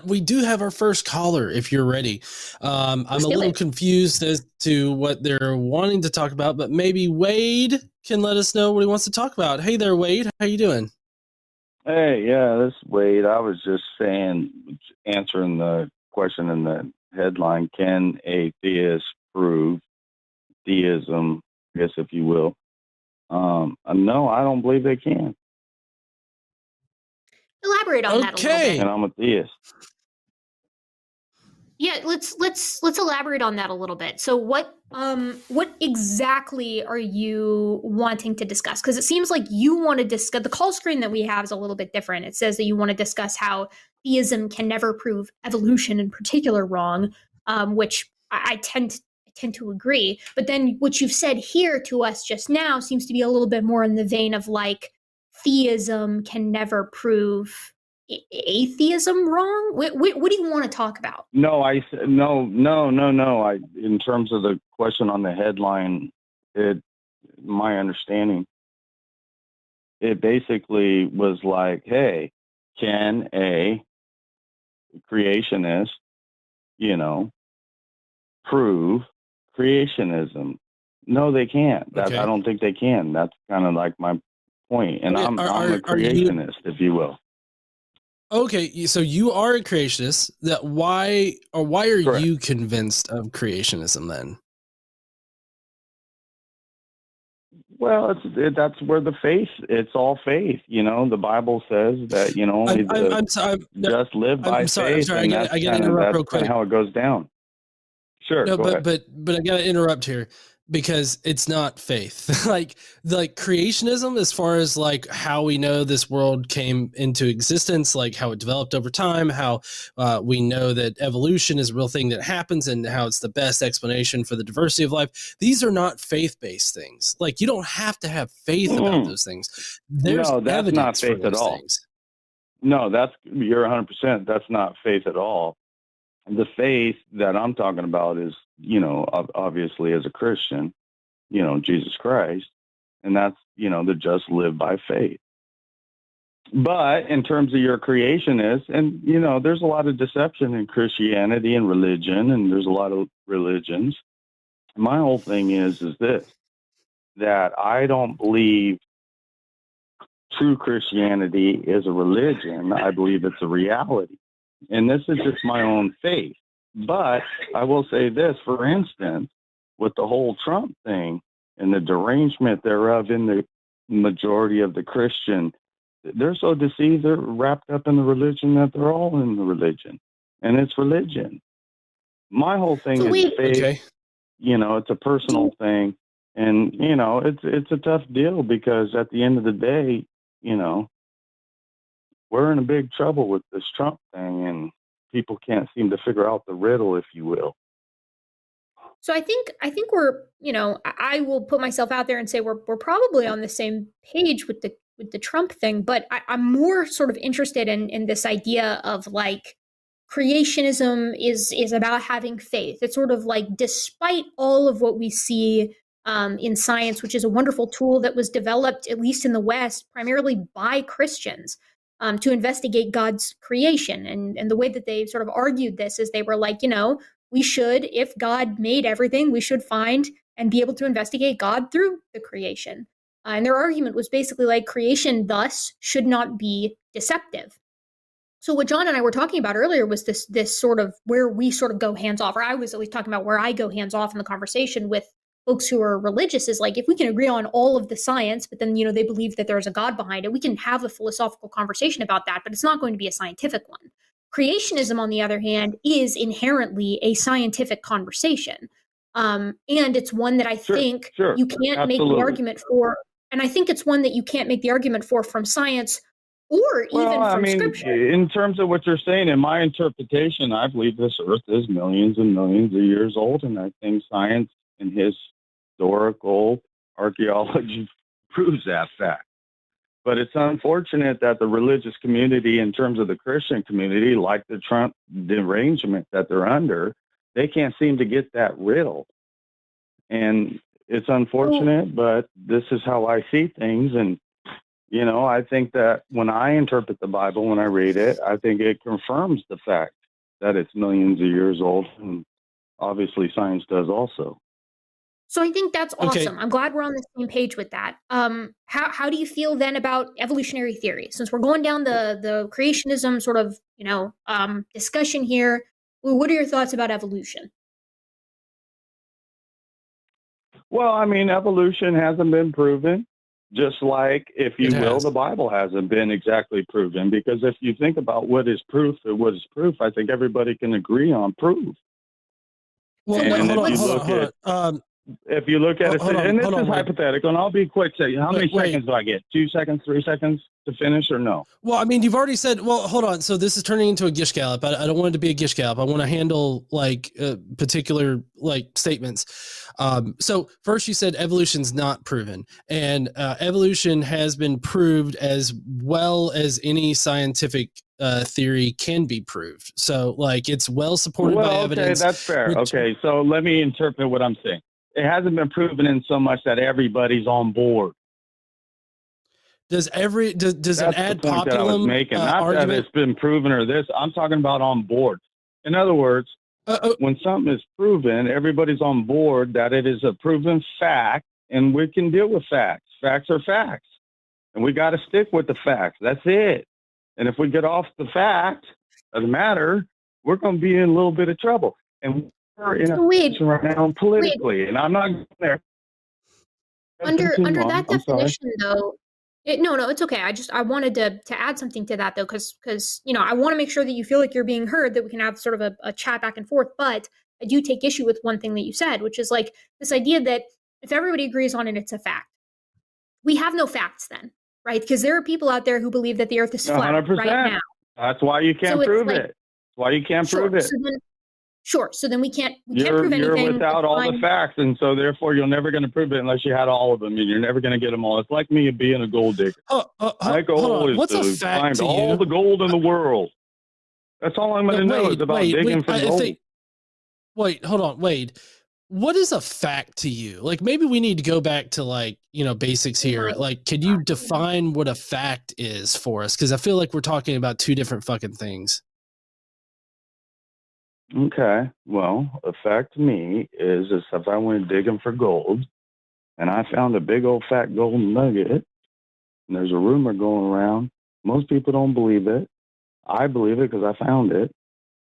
we do have our first caller if you're ready. I'm a little confused as to what they're wanting to talk about, but maybe Wade can let us know what he wants to talk about. Hey there, Wade. How you doing? Hey, yeah, this is Wade. I was just answering the question in the headline, can a theist prove theism, I guess, if you will? No, I don't believe they can. Elaborate on that a little bit. And I'm a theist. Yeah, let's elaborate on that a little bit. So what exactly are you wanting to discuss? Because it seems like you want to discuss, the call screen that we have is a little bit different. It says that you want to discuss how theism can never prove evolution in particular wrong, which I tend to agree. But then what you've said here to us just now seems to be a little bit more in the vein of like theism can never prove atheism wrong. What do you want to talk about? No, no. In terms of the question on the headline, my understanding, it basically was like, hey, can a creationist, prove creationism? No, they can't. I don't think they can. That's kind of like my point. And I'm a creationist, if you will. Okay, so you are a creationist. Why are Correct. you convinced of creationism then? Well, that's where the faith. It's all faith. The Bible says that only just live by faith. I got to interrupt real quick. That's how it goes down. Sure. No, go ahead. but I got to interrupt here because it's not faith. like creationism, as far as like how we know this world came into existence, like how it developed over time, how we know that evolution is a real thing that happens, and how it's the best explanation for the diversity of life. These are not faith-based things. Like, you don't have to have faith about those things. There's that's not faith at all. Things. No, you're 100%. That's not faith at all. The faith that I'm talking about is, obviously as a Christian, Jesus Christ, and that's, to just live by faith. But in terms of your creationist, and, there's a lot of deception in Christianity and religion, and there's a lot of religions. My whole thing is this, that I don't believe true Christianity is a religion. I believe it's a reality. And this is just my own faith. But I will say this, for instance, with the whole Trump thing and the derangement thereof in the majority of the Christian, they're so deceived, they're wrapped up in the religion that they're all in the religion. And it's religion. My whole thing is faith. Okay. It's a personal thing. And, it's a tough deal because at the end of the day, we're in a big trouble with this Trump thing, and people can't seem to figure out the riddle, if you will. So I think we're, I will put myself out there and say we're probably on the same page with the Trump thing, but I'm more sort of interested in this idea of like creationism is about having faith. It's sort of like, despite all of what we see in science, which is a wonderful tool that was developed, at least in the West, primarily by Christians, to investigate God's creation. And the way that they sort of argued this is they were like, we should, if God made everything, we should find and be able to investigate God through the creation. And their argument was basically like, creation thus should not be deceptive. So what John and I were talking about earlier was this sort of where we sort of go hands off, or I was at least talking about where I go hands off in the conversation with folks who are religious, is like, if we can agree on all of the science, but then, they believe that there's a God behind it, we can have a philosophical conversation about that, but it's not going to be a scientific one. Creationism, on the other hand, is inherently a scientific conversation. And it's one that I think you can't make the argument for. And I think it's one that you can't make the argument for from science or even from scripture. In terms of what you're saying, in my interpretation, I believe this earth is millions and millions of years old. And I think science and historical archaeology proves that fact. But it's unfortunate that the religious community, in terms of the Christian community, like the Trump derangement that they're under, they can't seem to get that riddle. And it's unfortunate, but this is how I see things. And You know, I think that when I interpret the Bible, when I read it, I think it confirms the fact that it's millions of years old, and obviously science does also. So I think that's Okay. awesome. I'm glad we're on the same page with that. How do you feel then about evolutionary theory? Since we're going down the creationism sort of discussion here, what are your thoughts about evolution? Well, I mean, evolution hasn't been proven, just like, if It you will, has. the Bible hasn't been exactly proven. Because if you think about what is proof and what is proof, I think everybody can agree on proof. Well, So no, And hold if on, you hold on, look hold at on. if you look at it, and this Hold is on, Wade. hypothetical, and I'll be quick. Say, how many Wait. seconds do I get? 2 seconds, 3 seconds to finish, or no? Well, I mean, you've already said. Well, hold on. So this is turning into a gish gallop. I don't want it to be a gish gallop. I want to handle like particular like statements. So first, you said evolution's not proven, and evolution has been proved as well as any scientific theory can be proved. So like it's well supported by Well, okay, evidence. that's fair. Which, Okay, so let me interpret what I'm saying. It hasn't been proven in so much that everybody's on board. does an That's the ad point that I was populum making. Not that argument? it's been proven or this. I'm talking about on board. In other words, when something is proven, everybody's on board that it is a proven fact, and we can deal with facts. Facts are facts, and we got to stick with the facts. That's it. And if we get off the fact of the matter, we're going to be in a little bit of trouble. And we're in a position right now politically, and I'm not there. Under that I'm sorry. definition, though, no, it's okay. I wanted to add something to that though, because I want to make sure that you feel like you're being heard, that we can have sort of a chat back and forth. But I do take issue with one thing that you said, which is like this idea that if everybody agrees on it, it's a fact. We have no facts then, right? Because there are people out there who believe that the Earth is flat 100%. right now. That's why you can't prove it. That's why you can't prove it. So then we can't prove anything. You're without all the facts, and so therefore you're never going to prove it unless you had all of them, and you're never going to get them all. It's like me being a gold digger. My goal is to find all the gold in the world. That's all I'm going to know is about digging for gold. Wait, hold on, Wade. What is a fact to you? Like, maybe we need to go back to like, basics here. Like, can you define what a fact is for us? Because I feel like we're talking about two different fucking things. Okay. Well, a fact to me is if I went digging for gold and I found a big old fat gold nugget, and there's a rumor going around, most people don't believe it. I believe it because I found it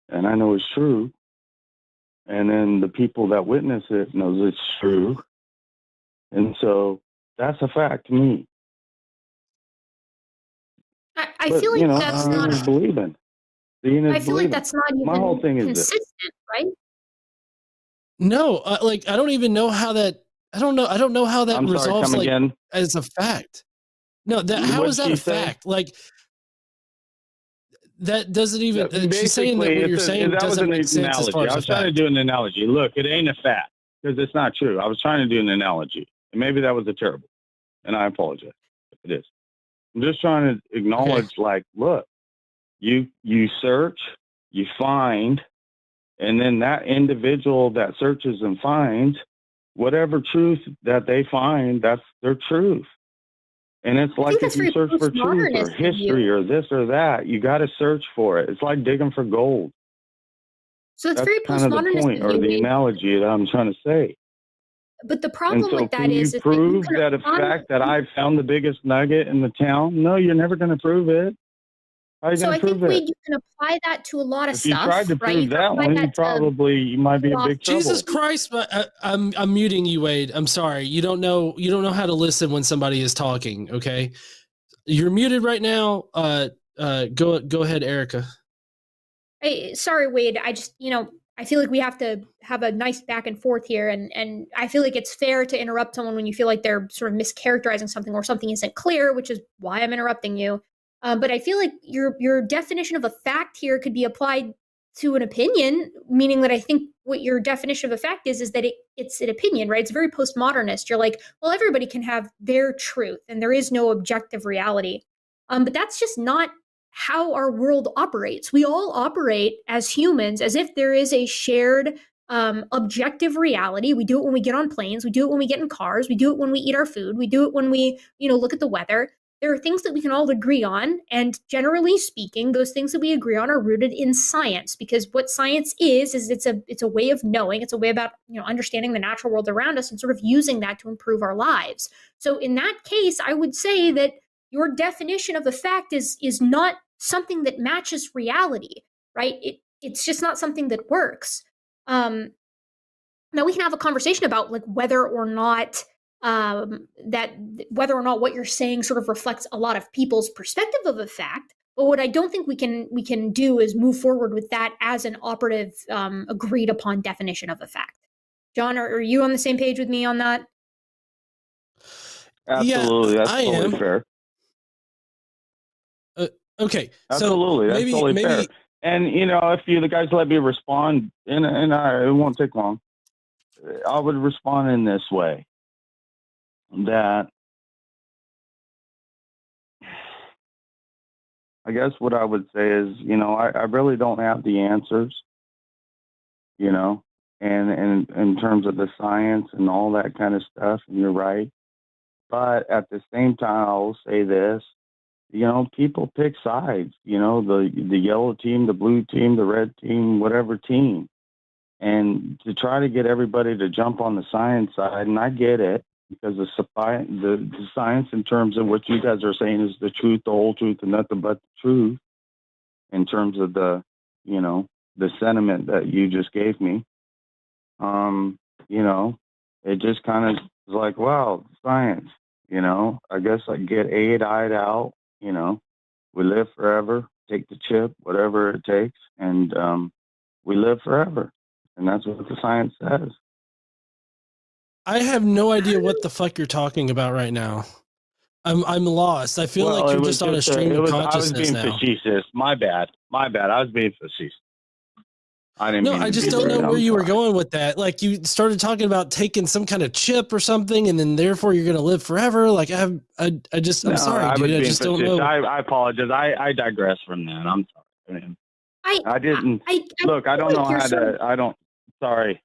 and I know it's true. And then the people that witness it knows it's true. And so that's a fact to me. I feel like that's not believing. I feel like that's not even my whole thing is consistent, right? No, like I don't even know how that. I don't know how that resolves like again? As a fact. No, how is that a fact? Like that doesn't even. She's saying that what you're saying doesn't make sense as far as I was trying to do an analogy. Look, it ain't a fact because it's not true. I was trying to do an analogy, and maybe that was a terrible, and I apologize if it is. I'm just trying to acknowledge, like, look, you search, you find, and then that individual that searches and finds whatever truth that they find, that's their truth. And it's like if you search for truth or history or this or that, you got to search for it. It's like digging for gold. So it's very kind of the point or the analogy that I'm trying to say. But the problem with that is, can you prove that a fact that I found the biggest nugget in the town? No, you're never going to prove it. How are you going to prove it? Wade, you can apply that to a lot of if stuff. If you tried to prove that one, you might be in big trouble. Jesus Christ! I'm muting you, Wade. I'm sorry. You don't know how to listen when somebody is talking. Okay, you're muted right now. Go ahead, Erika. Hey, sorry, Wade. I just I feel like we have to have a nice back and forth here, and I feel like it's fair to interrupt someone when you feel like they're sort of mischaracterizing something or something isn't clear, which is why I'm interrupting you. But I feel like your definition of a fact here could be applied to an opinion, meaning that I think what your definition of a fact is that it's an opinion, right? It's very postmodernist. You're like, well, everybody can have their truth, and there is no objective reality. But that's just not how our world operates. We all operate as humans as if there is a shared objective reality. We do it when we get on planes. We do it when we get in cars. We do it when we eat our food. We do it when we, look at the weather. there are things that we can all agree on. And generally speaking, those things that we agree on are rooted in science, because what science is it's a way of knowing, it's a way about, understanding the natural world around us and sort of using that to improve our lives. So in that case, I would say that your definition of a fact is not something that matches reality, right? It's just not something that works. Now we can have a conversation about like whether or not what you're saying sort of reflects a lot of people's perspective of a fact. But what I don't think we can do is move forward with that as an operative, agreed upon definition of a fact. John, are you on the same page with me on that? Absolutely, yeah, that's totally fair. Okay, absolutely, so that's totally fair. And if the guys let me respond, it won't take long. I would respond in this way: that I guess what I would say is, I really don't have the answers, and in terms of the science and all that kind of stuff. And you're right, but at the same time, I'll say this. People pick sides, the yellow team, the blue team, the red team, whatever team. And to try to get everybody to jump on the science side, and I get it, because the science in terms of what you guys are saying is the truth, the whole truth, and nothing but the truth, in terms of the sentiment that you just gave me. It just kind of is like, wow, science, I guess I get eyed out. We live forever, take the chip, whatever it takes, and we live forever. And that's what the science says. I have no idea what the fuck you're talking about right now. I'm lost. I feel like you're just on a stream of consciousness now. I was being facetious. My bad. I was being facetious. I didn't. No, I just don't know where you were going with that. Like, you started talking about taking some kind of chip or something, and then therefore you're going to live forever. Like, I'm sorry, dude. I just don't know. I apologize. I digress from that. I'm sorry. I didn't. Look, I don't know how to. I don't. Sorry.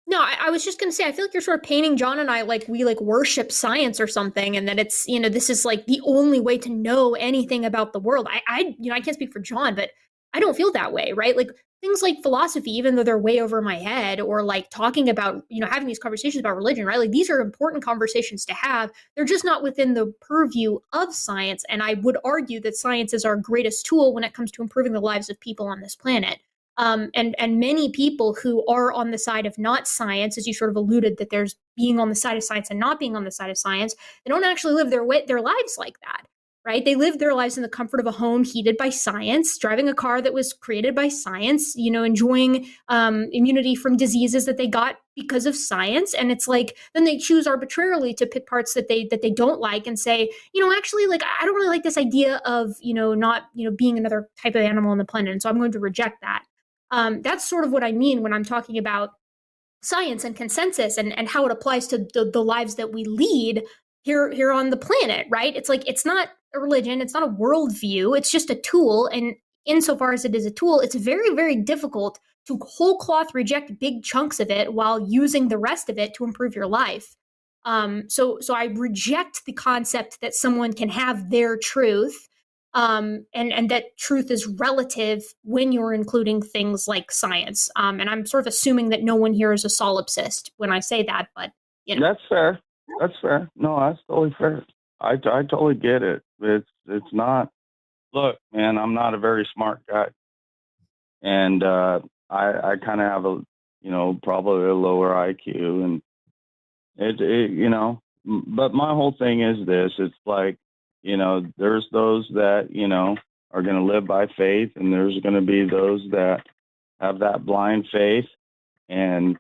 No, I was just going to say, I feel like you're sort of painting John and I like we like worship science or something, and that it's, this is like the only way to know anything about the world. I can't speak for John, but I don't feel that way, right? Like things like philosophy, even though they're way over my head, or like talking about, having these conversations about religion, right? Like these are important conversations to have. They're just not within the purview of science. And I would argue that science is our greatest tool when it comes to improving the lives of people on this planet. And many people who are on the side of not science, as you sort of alluded, that there's being on the side of science and not being on the side of science, they don't actually live their lives like that, right? They live their lives in the comfort of a home heated by science, driving a car that was created by science, enjoying immunity from diseases that they got because of science. And it's like, then they choose arbitrarily to pick parts that they don't like and say, actually, like, I don't really like this idea of, not, being another type of animal on the planet. And so I'm going to reject that. That's sort of what I mean when I'm talking about science and consensus and how it applies to the lives that we lead here on the planet, right? It's like, it's not a religion, it's not a worldview, it's just a tool. And insofar as it is a tool, it's very, very difficult to whole cloth reject big chunks of it while using the rest of it to improve your life. So I reject the concept that someone can have their truth, and that truth is relative when you're including things like science. And I'm sort of assuming that no one here is a solipsist when I say that, but That's fair. That's fair. No, that's totally fair. I totally get it. It's not. Look, man, I'm not a very smart guy, and I kind of have a probably a lower IQ, and it But my whole thing is this: it's like, there's those that are going to live by faith, and there's going to be those that have that blind faith, and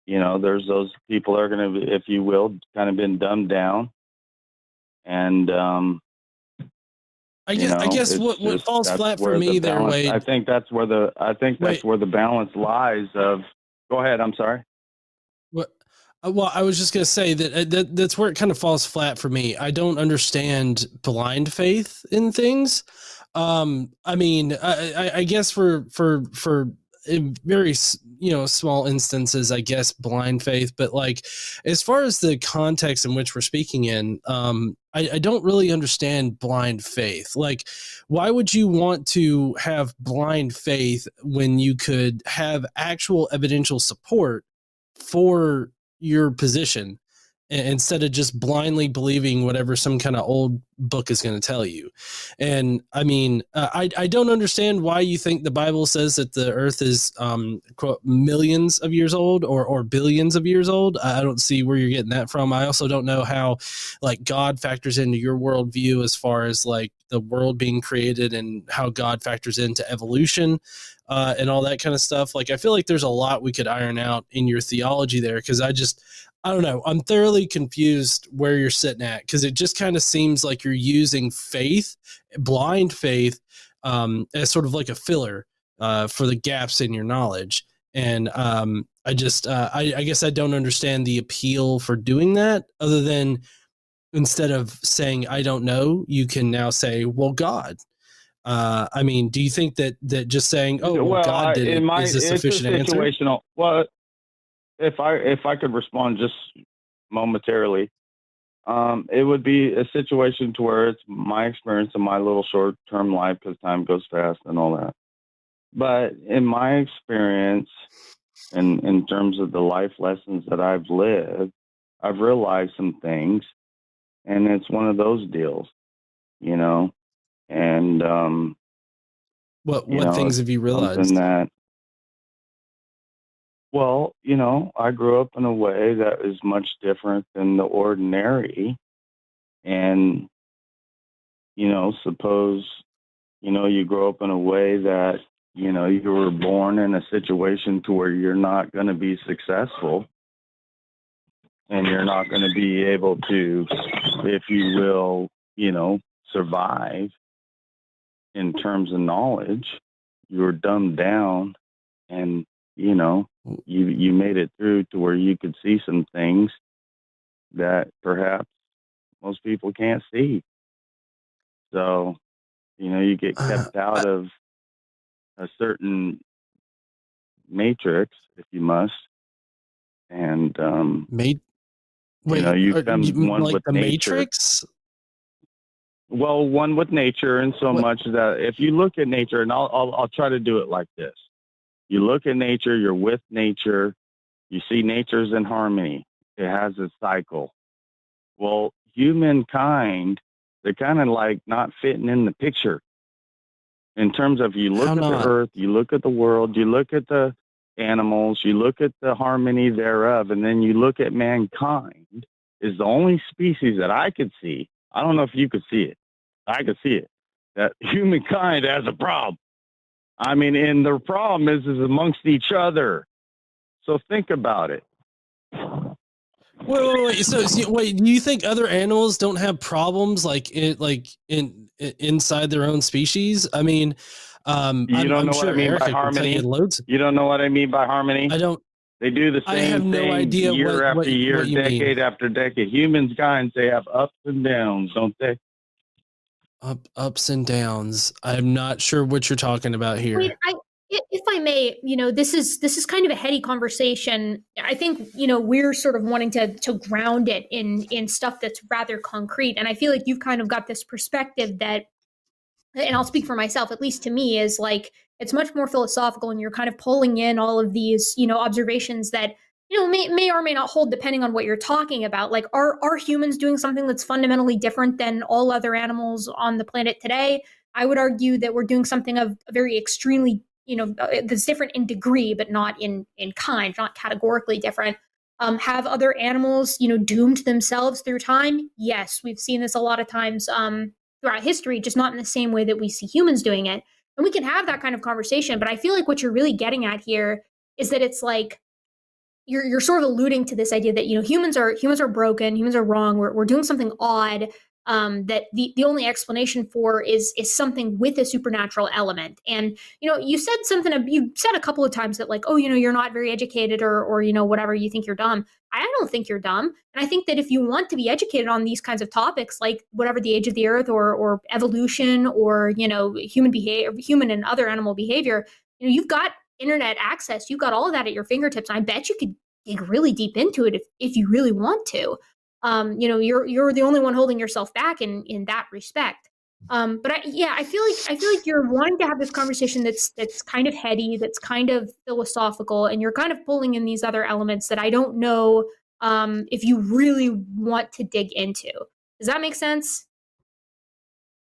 there's those people that are going to, if you will, kind of been dumbed down. And I guess what falls flat for me there, Wade. I think that's where the balance lies. Go ahead. I'm sorry. Well, I was just going to say that's where it kind of falls flat for me. I don't understand blind faith in things. I mean, I guess for in very small instances, I guess blind faith, but like as far as the context in which we're speaking in, I don't really understand blind faith. Like, why would you want to have blind faith when you could have actual evidential support for your position instead of just blindly believing whatever some kind of old book is going to tell you? And I mean, I don't understand why you think the Bible says that the earth is quote millions of years old or billions of years old. I don't see where you're getting that from. I also don't know how like God factors into your worldview as far as like the world being created and how God factors into evolution and all that kind of stuff. Like, I feel like there's a lot we could iron out in your theology there, because I don't know. I'm thoroughly confused where you're sitting at, because it just kind of seems like you're using faith, blind faith, as sort of like a filler for the gaps in your knowledge. And I guess I don't understand the appeal for doing that, other than instead of saying I don't know, you can now say, well, God. I mean, do you think that just saying, oh, well, God did it, is a sufficient answer? Situational. Well, if I could respond just momentarily, it would be a situation to where it's my experience in my little short-term life, because time goes fast and all that. But in my experience, and in terms of the life lessons that I've lived, I've realized some things, and it's one of those deals, you know. And what things have you realized? Well, you know, I grew up in a way that is much different than the ordinary. And, you know, suppose, you know, you grow up in a way that, you know, you were born in a situation to where you're not going to be successful, and you're not going to be able to, if you will, you know, survive in terms of knowledge. You were dumbed down, and, you know, you made it through to where you could see some things that perhaps most people can't see. So, you know, you get kept out of a certain matrix, if you must, and Wait, you know, you become one like with the nature. Matrix? Well, one with nature, in so much that if you look at nature, and I'll try to do it like this: you look at nature, you're with nature, you see nature's in harmony. It has a cycle. Well, humankind, they're kind of like not fitting in the picture. In terms of, you look at the earth, you look at the world, you look at the animals, you look at the harmony thereof, and then you look at mankind is the only species that I could see. I don't know if you could see it. I could see it. That humankind has a problem. I mean, and the problem is amongst each other. So think about it. Wait. So wait, do you think other animals don't have problems inside their own species? I mean, I'm sure what I mean Erika by harmony. can tell you loads. You don't know what I mean by harmony? I don't. They do the same I have thing no idea year after year, decade after decade. Humankind, they have ups and downs, don't they? Ups and downs. I'm not sure what you're talking about here. Wait, if I may, you know, this is kind of a heady conversation. I think, you know, we're sort of wanting to ground it in stuff that's rather concrete. And I feel like you've kind of got this perspective that, and I'll speak for myself, at least to me, is like, it's much more philosophical, and you're kind of pulling in all of these, you know, observations that, you know, may or may not hold depending on what you're talking about. Like, are humans doing something that's fundamentally different than all other animals on the planet today? I would argue that we're doing something of a very extremely, you know, that's different in degree, but not in kind, not categorically different. Have other animals, you know, doomed themselves through time? Yes, we've seen this a lot of times throughout history, just not in the same way that we see humans doing it. And we can have that kind of conversation, but I feel like what you're really getting at here is that it's like, you're sort of alluding to this idea that, you know, humans are broken, humans are wrong, we're doing something odd, that the only explanation for is something with a supernatural element. And, you know, you said a couple of times that, like, oh, you know, you're not very educated, or you know, whatever, you think you're dumb. I don't think you're dumb. And I think that if you want to be educated on these kinds of topics, like whatever the age of the earth, or evolution, or, you know, human and other animal behavior, you know, you've got internet access, you've got all of that at your fingertips. And I bet you could dig really deep into it if you really want to. you're the only one holding yourself back in that respect. But I feel like you're wanting to have this conversation that's kind of heady, that's kind of philosophical, and you're kind of pulling in these other elements that I don't know if you really want to dig into. Does that make sense?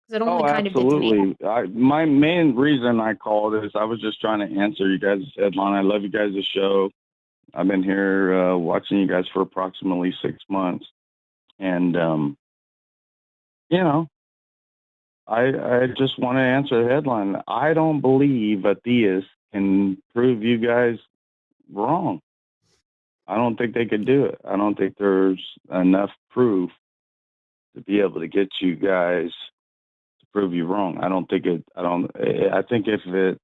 Because it only kind of did to me. Absolutely. My main reason I called is I was just trying to answer you guys' headline. I love you guys' show. I've been here watching you guys for approximately 6 months. And, I just want to answer the headline. I don't believe a theist can prove you guys wrong. I don't think they could do it. I don't think there's enough proof to be able to get you guys to prove you wrong. I think if it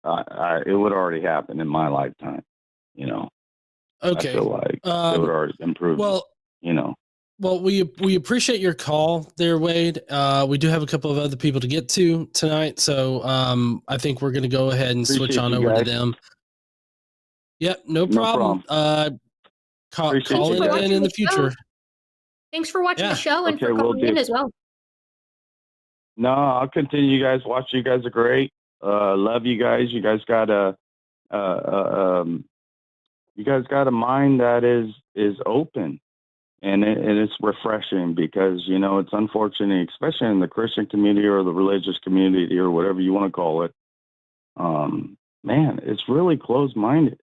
would already happen in my lifetime, Okay. I feel like it would already been proven. Well, we appreciate your call there, Wade. We do have a couple of other people to get to tonight, so I think we're going to go ahead and switch on over to them. Yep, no problem. Call in again in the future. Thanks for watching the show and for calling in as well. No, I'll continue. You guys watch. You guys are great. Love you guys. You guys got a mind that is open. And it's refreshing because, it's unfortunate, especially in the Christian community or the religious community or whatever you want to call it. Man, it's really closed-minded.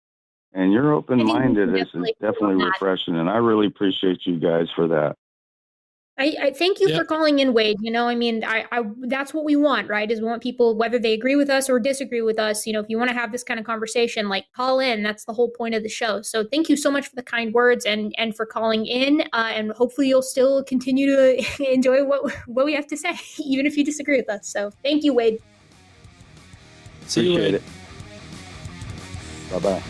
And you're open-minded. It's definitely refreshing. And I really appreciate you guys for that. I thank you for calling in, Wade. I that's what we want, right? Is we want people, whether they agree with us or disagree with us, if you want to have this kind of conversation, call in. That's the whole point of the show. So thank you so much for the kind words and for calling in. And hopefully you'll still continue to enjoy what we have to say, even if you disagree with us. So thank you, Wade. See you, Wade. Bye-bye.